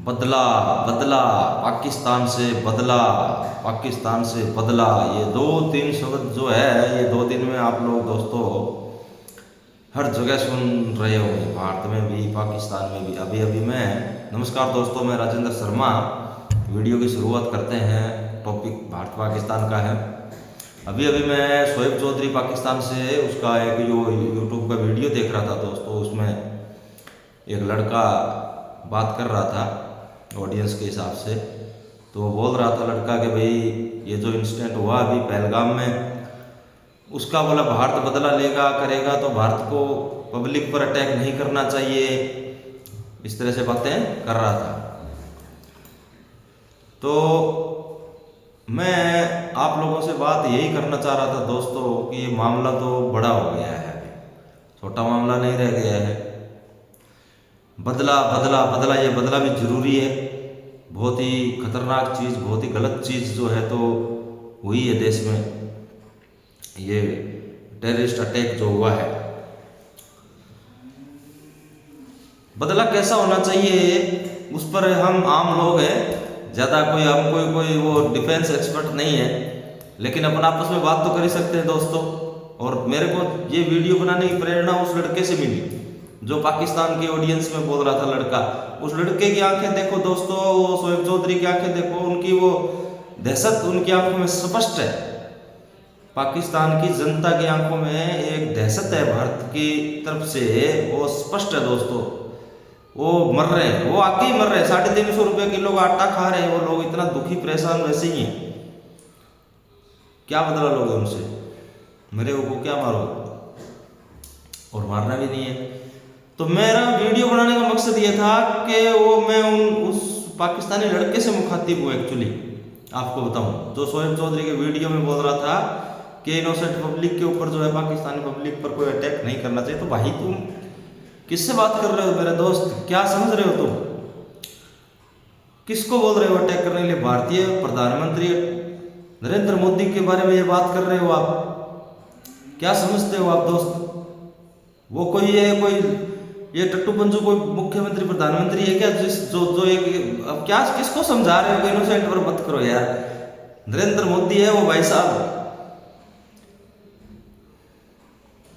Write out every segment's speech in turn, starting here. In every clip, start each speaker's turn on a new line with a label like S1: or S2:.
S1: बदला बदला पाकिस्तान से बदला, पाकिस्तान से बदला, ये दो तीन शब्द जो है ये 2 दिन में आप लोग दोस्तों हर जगह सुन रहे हो, भारत में भी पाकिस्तान में भी। अभी अभी मैं नमस्कार दोस्तों, मैं राजेंद्र शर्मा वीडियो की शुरुआत करते हैं। टॉपिक भारत पाकिस्तान का है। अभी अभी मैं शोएब चौधरी पाकिस्तान से उसका एक जो यूट्यूब का वीडियो देख रहा था दोस्तों, उसमें एक लड़का बात कर रहा था ऑडियंस के हिसाब से। तो वो बोल रहा था लड़का कि भाई ये जो इंसिडेंट हुआ अभी पहलगाम में, उसका बोला भारत बदला लेगा करेगा तो भारत को पब्लिक पर अटैक नहीं करना चाहिए, इस तरह से बातें कर रहा था। तो मैं आप लोगों से बात यही करना चाह रहा था दोस्तों कि ये मामला तो बड़ा हो गया है, अभी छोटा मामला नहीं रह गया है। बदला बदला बदला, ये बदला भी जरूरी है। बहुत ही खतरनाक चीज़, बहुत ही गलत चीज़ जो है तो हुई है देश में, ये टेररिस्ट अटैक जो हुआ है। बदला कैसा होना चाहिए उस पर हम आम लोग हैं, ज़्यादा कोई हम कोई वो डिफेंस एक्सपर्ट नहीं है, लेकिन अपन आपस में बात तो कर ही सकते हैं दोस्तों। और मेरे को ये वीडियो बनाने की प्रेरणा उस लड़के से मिली जो पाकिस्तान के ऑडियंस में बोल रहा था लड़का। उस लड़के की आंखें देखो दोस्तों, वो शोएब चौधरी की आंखें देखो, उनकी वो दहशत उनकी आंखों में स्पष्ट है। पाकिस्तान की जनता की आंखों में एक दहशत है भारत की तरफ से, वो स्पष्ट है दोस्तों। वो मर रहे हैं, वो आके ही मर रहे हैं। 350 रुपये किलो का आटा खा रहे हैं वो लोग, इतना दुखी परेशान वैसे ही हैं। क्या बदला लोगे उनसे? मेरे को क्या मारोगे? और मारना भी नहीं है। तो मेरा वीडियो बनाने का मकसद ये था कि वो मैं उस पाकिस्तानी लड़के से मुखातिब हूँ। एक्चुअली आपको बताऊँ, जो शोएब चौधरी के वीडियो में बोल रहा था कि इनोसेंट पब्लिक के ऊपर जो है पाकिस्तानी पब्लिक पर कोई अटैक नहीं करना चाहिए। तो भाई तुम किससे बात कर रहे हो मेरे दोस्त? क्या समझ रहे हो तुम? किसको बोल रहे हो अटैक करने के लिए? भारतीय प्रधानमंत्री नरेंद्र मोदी के बारे में ये बात कर रहे हो आप? क्या समझते हो आप दोस्त? वो कोई ये टट्टू पंजू कोई मुख्यमंत्री प्रधानमंत्री है क्या? जो एक अब क्या किसको समझा रहे हो? इनोसेंट पर मत करो यार। नरेंद्र मोदी है वो भाई साहब,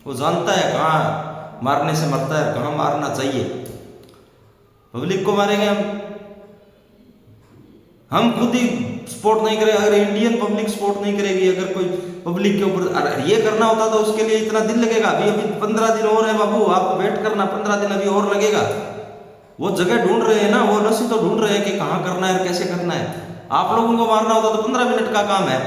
S1: वो जानता है कहाँ मारने से मरता है, कहाँ मारना चाहिए। पब्लिक को मारेंगे हम खुद ही सपोर्ट नहीं करें। अगर इंडियन पब्लिक सपोर्ट नहीं करेगी, अगर कोई पब्लिक के ऊपर ये करना होता तो उसके लिए इतना दिन लगेगा। अभी 15 दिन और है बाबू, आप वेट करना, 15 दिन अभी और लगेगा। वो जगह ढूंढ रहे हैं ना, वो रस्सी तो ढूंढ रहे हैं कि कहाँ करना है और कैसे करना है। आप लोगों को मारना होता तो 15 मिनट का काम है।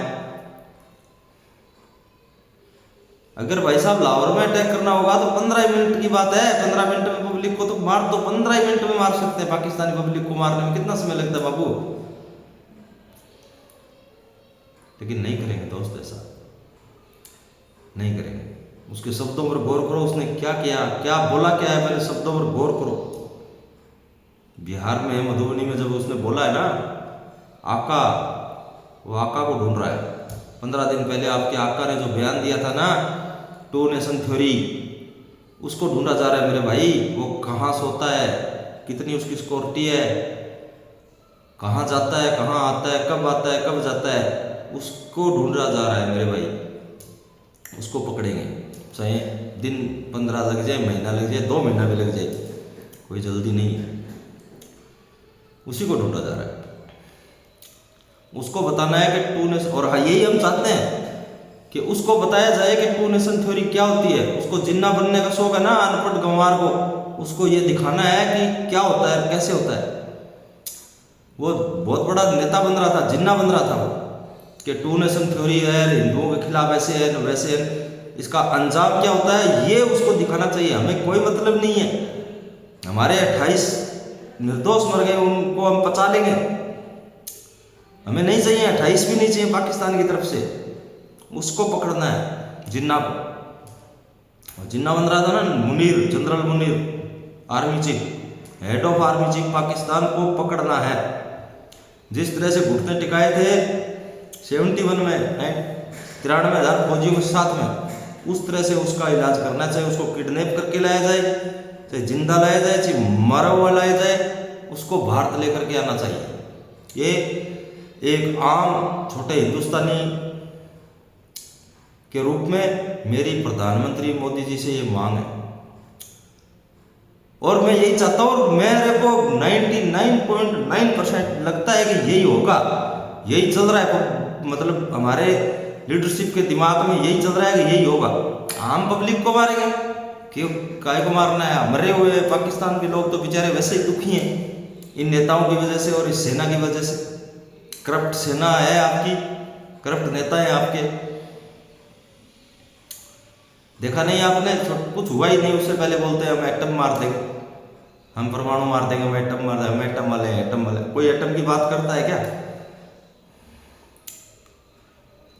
S1: अगर भाई साहब लाहौर में अटैक करना होगा तो 15 मिनट की बात है। 15 मिनट में पब्लिक को तो मार दो, 15 मिनट में मार सकते हैं। पाकिस्तानी पब्लिक को मारने में कितना समय लगता है बाबू? लेकिन नहीं करेंगे दोस्त, ऐसा नहीं करेंगे। उसके शब्दों पर गौर करो, उसने क्या किया, क्या बोला, क्या है, पहले शब्दों पर गौर करो। बिहार में मधुबनी में जब उसने बोला है ना आका, वो आका को ढूंढ रहा है। 15 दिन पहले आपके आका ने जो बयान दिया था ना, 2 नेशन थ्योरी, उसको ढूंढा जा रहा है मेरे भाई। वो कहाँ सोता है, कितनी उसकी सिक्योरिटी है, कहाँ जाता है, कहाँ आता है, कब आता है, कब जाता है, उसको ढूंढा जा रहा है मेरे भाई। उसको पकड़ेंगे, चाहे दिन 15 लग जाए, महीना लग जाए, 2 महीना भी लग जाए, कोई जल्दी नहीं है। उसी को ढूंढा जा रहा है। उसको बताना है कि 2 नेशन, और हाँ यही हम चाहते हैं कि उसको बताया जाए कि 2 नेशन थ्योरी क्या होती है। उसको जिन्ना बनने का शौक है ना अनपढ़ गंवार को, उसको ये दिखाना है कि क्या होता है, कैसे होता है। वो बहुत बड़ा नेता बन रहा था, जिन्ना बन रहा था वो, कि 2 नेशन थ्योरी है, हिंदुओं के खिलाफ ऐसे है वैसे है। इसका अंजाम क्या होता है ये उसको दिखाना चाहिए। हमें कोई मतलब नहीं है, हमारे 28 निर्दोष मर गए, उनको हम पचा लेंगे। हमें नहीं चाहिए, 28 भी नहीं चाहिए पाकिस्तान की तरफ से। उसको पकड़ना है, जिन्ना को। जिन्ना बन रहा था ना Munir, general Munir, army chief, head of army chief Pakistan को पकड़ना है। जिस तरह से घुटने टिकाए थे 71 में 93,000 फौजियों के साथ में, उस तरह से उसका इलाज करना चाहिए। उसको किडनैप करके लाया जाए, चाहे जिंदा लाया जाए, चाहे मरा हुआ लाया जाए, उसको उसको भारत लेकर के आना चाहिए। ये एक आम छोटे हिंदुस्तानी के रूप में मेरी प्रधानमंत्री मोदी जी से ये मांग है और मैं यही चाहता हूँ और मेरे को 99.9% लगता है कि यही होगा, यही चल रहा है, मतलब हमारे लीडरशिप के दिमाग में यही चल रहा है कि यही होगा। आम पब्लिक को मारेंगे, क्यों काय को मारना है? मरे हुए पाकिस्तान के लोग तो बेचारे वैसे ही दुखी हैं इन नेताओं की वजह से और इस सेना की वजह से। करप्ट सेना है आपकी, करप्ट नेता है आपके। देखा नहीं आपने, कुछ हुआ ही नहीं, उससे पहले बोलते हैं हम एटम मार देंगे, हम परमाणु मार देंगे, हम एटम मार देंगे, हम एटम वाले हैं, एटम वाले। कोई एटम की बात करता है क्या?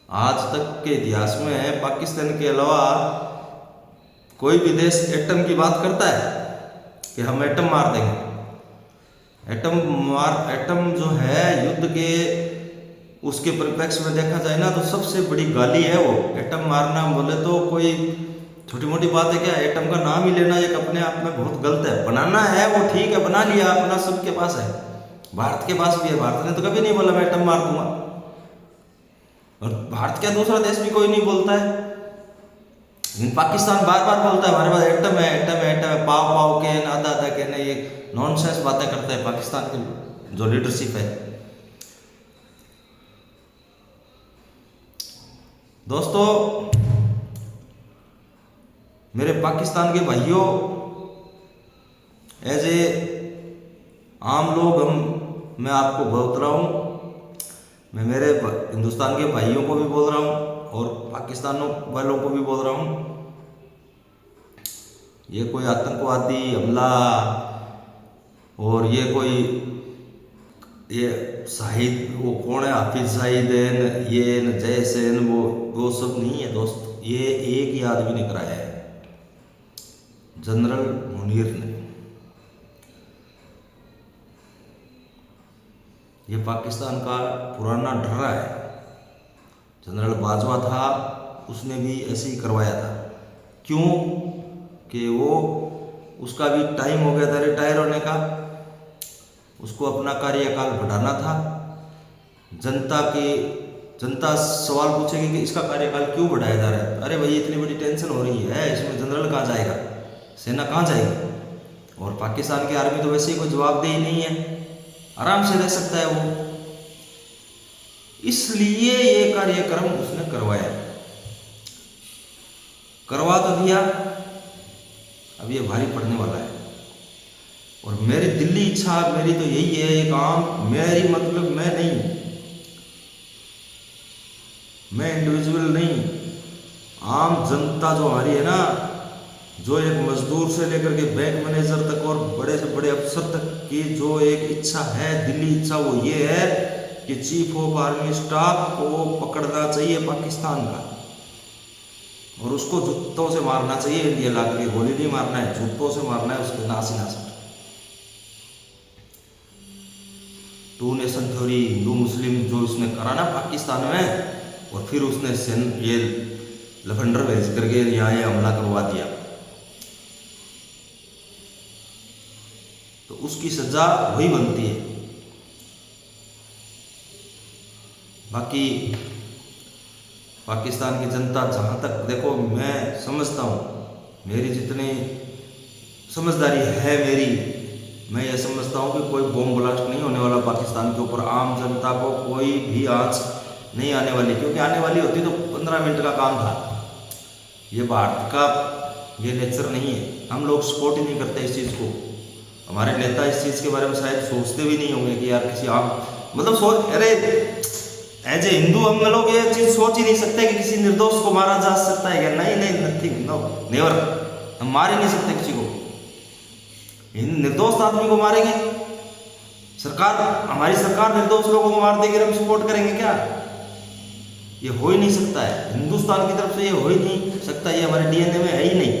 S1: आज तक के इतिहास में पाकिस्तान के अलावा कोई भी देश एटम की बात करता है कि हम एटम मार देंगे? एटम जो है युद्ध के उसके परिप्रेक्ष्य में देखा जाए ना तो सबसे बड़ी गाली है वो। एटम मारना बोले तो कोई छोटी मोटी बात है क्या? एटम का नाम ही लेना एक अपने आप में बहुत गलत है। बनाना है वो ठीक है, बना लिया, अपना सबके पास है, भारत के पास भी है। भारत ने तो कभी नहीं बोला मैं एटम मार दूंगा, और भारत क्या दूसरा देश भी कोई नहीं बोलता है। लेकिन पाकिस्तान बार बार बोलता है हमारे पास एटम है, एटम है, एटम है, पाव पाव के न आधा आधा के न, ये नॉनसेंस बातें करता है पाकिस्तान की जो लीडरशिप है। दोस्तों, मेरे पाकिस्तान के भाइयों, एज ए आम लोग मैं आपको बोल रहा हूँ, मैं मेरे हिंदुस्तान के भाइयों को भी बोल रहा हूँ और पाकिस्तान वालों को भी बोल रहा हूँ, ये कोई आतंकवादी हमला और ये कोई ये शाहिद वो कौन है, हाफिज सईद ये न जय सेन वो सब नहीं है दोस्त। ये एक ही आदमी ने कराया है, जनरल मुनीर ने। ये पाकिस्तान का पुराना डर्रा है। जनरल बाजवा था, उसने भी ऐसे ही करवाया था। क्यों? कि वो उसका भी टाइम हो गया था रिटायर होने का, उसको अपना कार्यकाल बढ़ाना था। जनता सवाल पूछेगी कि इसका कार्यकाल क्यों बढ़ाया जा रहा है? अरे भाई इतनी बड़ी टेंशन हो रही है, इसमें जनरल कहाँ जाएगा, सेना कहाँ जाएगी? और पाकिस्तान की आर्मी तो वैसे ही कोई जवाबदेही नहीं है, आराम से रह सकता है वो। इसलिए ये कार्यक्रम उसने करवाया, करवा तो दिया, अब ये भारी पड़ने वाला है। और मेरी दिल्ली इच्छा मेरी तो यही है, एक आम मेरी मतलब मैं नहीं, मैं इंडिविजुअल नहीं, आम जनता जो हमारी है ना, जो एक मजदूर से लेकर के बैंक मैनेजर तक और बड़े से बड़े अफसर तक की जो एक इच्छा है, दिल्ली इच्छा, वो ये है कि चीफ ऑफ आर्मी स्टाफ को पकड़ना चाहिए पाकिस्तान का और उसको जूतों से मारना चाहिए। इंडिया ला करके गोली नहीं मारना है, जूतों से मारना है, उसके नाश ही नाश। टू नेशन थ्योरी, हिंदू मुस्लिम जो उसने करा ना पाकिस्तान में, और फिर उसने ये लफंडर भेज करके यहाँ ये हमला करवा दिया, तो उसकी सजा वही बनती है। बाकी पाकिस्तान की जनता, जहाँ तक देखो मैं समझता हूँ, मेरी जितनी समझदारी है मेरी, मैं ये समझता हूँ कि कोई बॉम्ब ब्लास्ट नहीं होने वाला पाकिस्तान के ऊपर। आम जनता को कोई भी आंच नहीं आने वाली, क्योंकि आने वाली होती तो 15 मिनट का काम था। ये भारत का ये नेचर नहीं है, हम लोग सपोर्ट ही नहीं करते इस चीज़ को। हमारे नेता इस चीज़ के बारे में शायद सोचते भी नहीं होंगे कि यार किसी आम मतलब अरे एज ए हिंदू हम लोग ये चीज़ सोच ही नहीं सकते कि किसी निर्दोष को मारा जा सकता है क्या? नहीं, नथिंग, नो, नेवर। हम मार ही नहीं सकते किसी को, निर्दोष आदमी को मारेंगे? हमारी सरकार निर्दोष लोगों को मार देगी, हम सपोर्ट करेंगे क्या? ये हो ही नहीं सकता है, हिंदुस्तान की तरफ से ये हो ही नहीं सकता, ये हमारे डीएनए में है ही नहीं।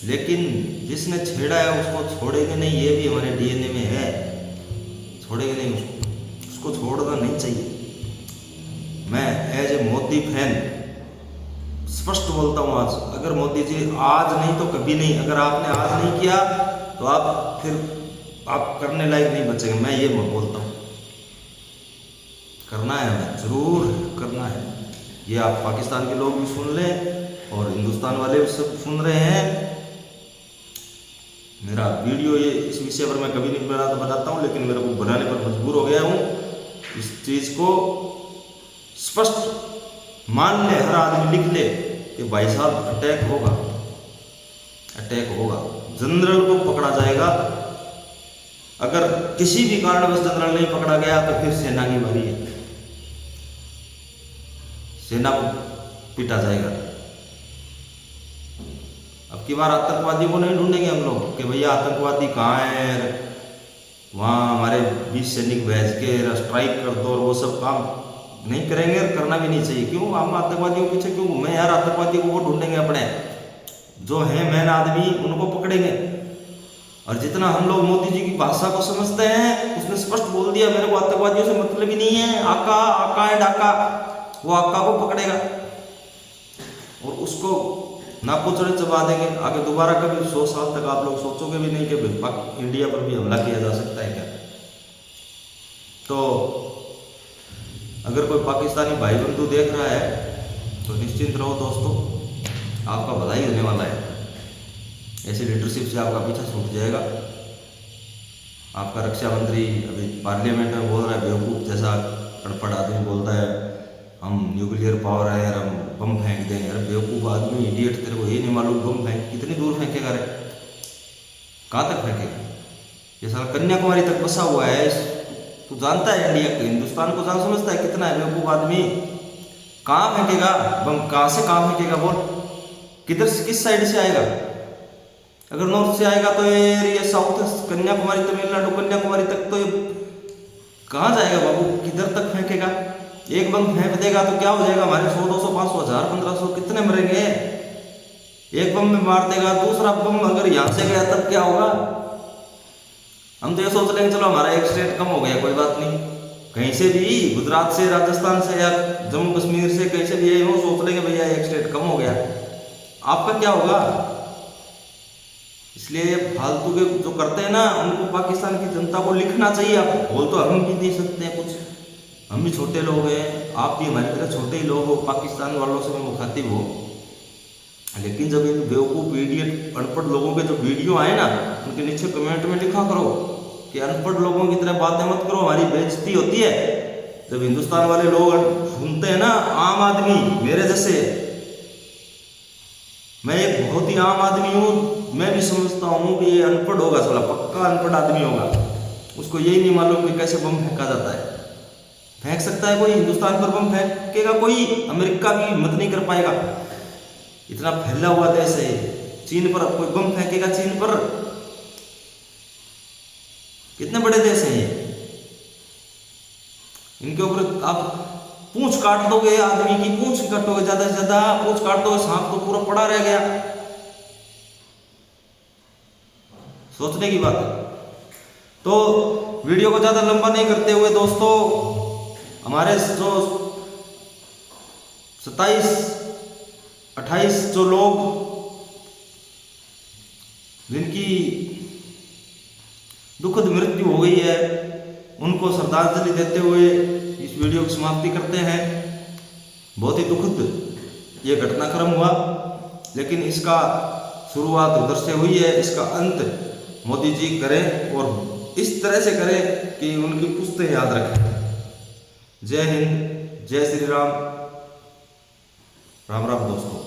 S1: लेकिन जिसने छेड़ा है उसको छोड़ेंगे नहीं, ये भी हमारे डीएनए में है, छोड़ेंगे नहीं उसको छोड़ना नहीं चाहिए। मैं एज ए मोदी फैन स्पष्ट बोलता हूँ, आज अगर मोदी जी आज नहीं तो कभी नहीं, अगर आपने आज नहीं किया तो आप फिर आप करने लायक नहीं बचेंगे। मैं ये बोलता हूँ, करना है, हमें ज़रूर करना है। ये आप पाकिस्तान के लोग भी सुन लें और हिंदुस्तान वाले भी सब सुन रहे हैं। मेरा वीडियो ये इस विषय पर मैं कभी नहीं बनाता हूँ, लेकिन मेरे को बनाने पर मजबूर हो गया हूँ। इस चीज़ को स्पष्ट मान ले, हर आदमी लिख ले कि भाई साहब अटैक होगा, अटैक होगा, जनरल को पकड़ा जाएगा। अगर किसी भी कारणवश जनरल नहीं पकड़ा गया तो फिर सेना की बारी है, सेना को पीटा जाएगा। अब की बार आतंकवादियों को नहीं ढूंढेंगे हम लोग कि भैया आतंकवादी कहाँ है, वहाँ हमारे 20 सैनिक भेज के स्ट्राइक कर दो, और वो सब काम नहीं करेंगे और करना भी नहीं चाहिए। क्यों हम आतंकवादियों के पीछे क्यों घूमें यार? आतंकवादियों को वो ढूंढेंगे, अपने जो हैं मैन आदमी उनको पकड़ेंगे। और जितना हम लोग मोदी जी की भाषा को समझते हैं, उसने स्पष्ट बोल दिया मेरे को आतंकवादियों से मतलब ही नहीं है, आका आका एंड आका, वो आका को पकड़ेगा और उसको नाकोचड़े चबा देंगे। आगे दोबारा कभी 100 साल तक आप लोग सोचोगे भी नहीं कि इंडिया पर भी हमला किया जा सकता है क्या। तो अगर कोई पाकिस्तानी भाई बंधु देख रहा है तो निश्चिंत रहो दोस्तों, आपका भलाई होने वाला है। ऐसी लीडरशिप से आपका पीछा छूट जाएगा। आपका रक्षा मंत्री अभी पार्लियामेंट में बोल रहा है बेवकूफ़ जैसा, अनपढ़ आदमी बोलता है हम न्यूक्लियर पावर है, हम बम फेंक देंगे। अरे बेवकूफ़ आदमी, इडियट, तेरे को ये नहीं मालूम बम फेंक कितनी दूर फेंकेगा रे? कहाँ तक फेंकेगा? ये सारा कन्याकुमारी तक बसा हुआ है। तू जानता है इंडिया के, हिंदुस्तान को जान समझता है कितना है बेवकूफ़ आदमी? कहाँ फेंकेगा बम? कहाँ से कहाँ फेंकेगा बोल? किधर से, किस साइड से आएगा? अगर नॉर्थ से आएगा तो ये साउथ कन्याकुमारी, तमिलनाडु कन्याकुमारी तक, तो ये कहाँ जाएगा बाबू? किधर तक फेंकेगा? एक बम फेंक देगा तो क्या हो जाएगा? हमारे 100, 200, 500, 1000, 1500 कितने मरेंगे? एक बम में मार देगा। दूसरा बम अगर यहाँ से गया तब क्या होगा? हम तो ये सोच लेंगे चलो हमारा एक स्टेट कम हो गया, कोई बात नहीं। कहीं से भी, गुजरात से, राजस्थान से या जम्मू कश्मीर से, कहीं से भी ये सोच लेंगे भैया एक स्टेट कम हो गया, आपका क्या होगा? इसलिए फालतू के जो करते हैं ना, उनको पाकिस्तान की जनता को लिखना चाहिए। आप बोल तो हम भी नहीं सकते हैं कुछ, हम भी छोटे लोग हैं, आप भी हमारी तरह छोटे ही लोग हो, पाकिस्तान वालों से भी मुखातिब हो। लेकिन जब इन बेवकूफ़ इडियट अनपढ़ लोगों के जो वीडियो आए ना, उनके नीचे कमेंट में लिखा करो कि अनपढ़ लोगों की तरह बातें मत करो, हमारी बेइज्जती होती है। जब हिंदुस्तान वाले लोग सुनते हैं ना, आम आदमी मेरे जैसे, मैं एक बहुत ही आम आदमी हूँ, मैं भी समझता हूँ कि ये अनपढ़ होगा, साला पक्का अनपढ़ आदमी होगा, उसको यही नहीं मालूम कि कैसे बम फेंका जाता है। फेंक सकता है कोई हिंदुस्तान पर बम? फेंकेगा कोई? अमेरिका भी हिम्मत नहीं कर पाएगा, इतना फैला हुआ देश है। चीन पर कोई बम फेंकेगा? चीन पर? कितने बड़े देश हैं ये, इनके ऊपर आप पूंछ काट दोगे, आदमी की पूंछ काटोगे, ज्यादा से ज्यादा पूंछ काट दोगे, सांप तो पूरा पड़ा रह गया। सोचने की बात है। तो वीडियो को ज्यादा लंबा नहीं करते हुए दोस्तों, हमारे जो 27, 28 जो लोग जिनकी दुखद मृत्यु हो गई है, उनको श्रद्धांजलि देते हुए इस वीडियो की समाप्ति करते हैं। बहुत ही दुखद ये घटनाक्रम हुआ, लेकिन इसका शुरुआत उधर से हुई है, इसका अंत मोदी जी करें और इस तरह से करें कि उनकी पुश्तें याद रखें। जय हिंद, जय श्री राम, राम राम दोस्तों।